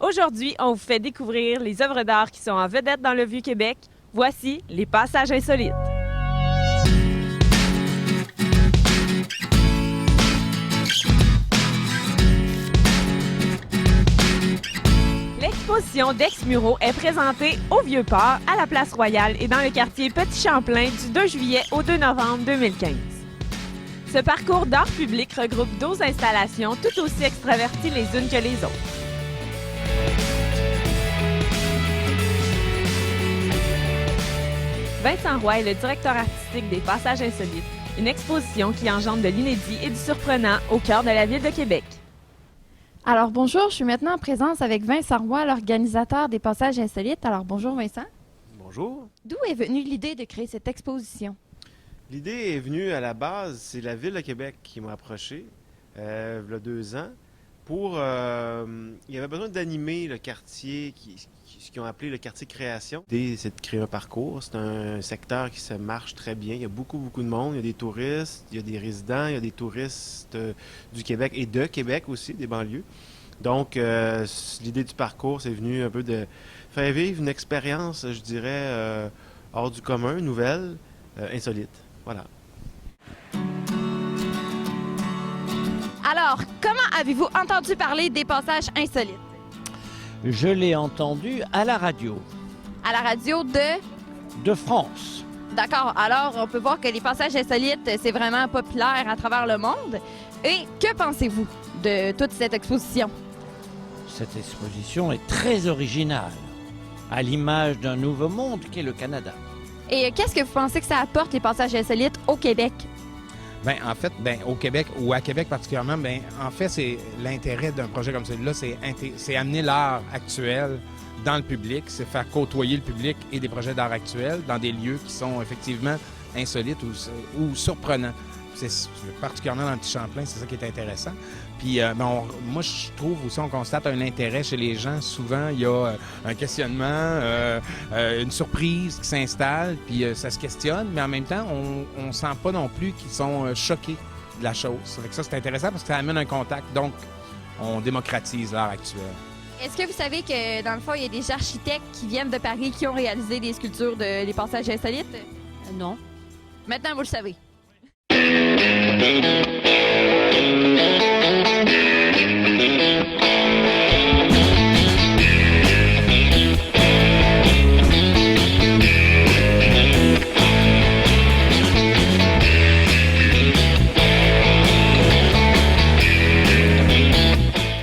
Aujourd'hui, on vous fait découvrir les œuvres d'art qui sont en vedette dans le Vieux-Québec. Voici les passages insolites. L'exposition d'Ex-Muraux est présentée au Vieux-Port, à la Place Royale et dans le quartier Petit-Champlain du 2 juillet au 2 novembre 2015. Ce parcours d'art public regroupe 12 installations tout aussi extraverties les unes que les autres. Vincent Roy est le directeur artistique des Passages insolites, une exposition qui engendre de l'inédit et du surprenant au cœur de la ville de Québec. Alors bonjour, je suis maintenant en présence avec Vincent Roy, l'organisateur des Passages insolites. Alors bonjour Vincent. Bonjour. D'où est venue l'idée de créer cette exposition? L'idée est venue à la base, c'est la Ville de Québec qui m'a approché, il y a 2 ans, pour... il y avait besoin d'animer le quartier, ce qu'ils ont appelé le quartier création. L'idée, c'est de créer un parcours. C'est un secteur qui se marche très bien. Il y a beaucoup de monde. Il y a des touristes, il y a des résidents, il y a des touristes du Québec et de Québec aussi, des banlieues. Donc, l'idée du parcours, c'est venu un peu de faire vivre une expérience, je dirais, hors du commun, nouvelle, insolite. Voilà. Alors, comment avez-vous entendu parler des Passages insolites? Je l'ai entendu à la radio À la radio de... de France. D'accord, alors on peut voir que les Passages insolites, c'est vraiment populaire à travers le monde. Et que pensez-vous de toute cette exposition? Cette exposition est très originale, à l'image d'un nouveau monde qu'est le Canada. Et qu'est-ce que vous pensez que ça apporte, les Passages insolites, au Québec? En fait, au Québec, ou à Québec particulièrement, en fait, c'est l'intérêt d'un projet comme celui-là, c'est amener l'art actuel dans le public, c'est faire côtoyer le public et des projets d'art actuel dans des lieux qui sont effectivement insolites ou surprenants. C'est particulièrement dans le Petit-Champlain, c'est ça qui est intéressant. Puis, moi, je trouve aussi, on constate un intérêt chez les gens. Souvent, il y a un questionnement, une surprise qui s'installe, puis ça se questionne, mais en même temps, on ne sent pas non plus qu'ils sont choqués de la chose. Ça, c'est intéressant parce que ça amène un contact. Donc, on démocratise l'art actuel. Est-ce que vous savez que, dans le fond, il y a des architectes qui viennent de Paris qui ont réalisé des sculptures de les Passages insolites? Non. Maintenant, vous le savez.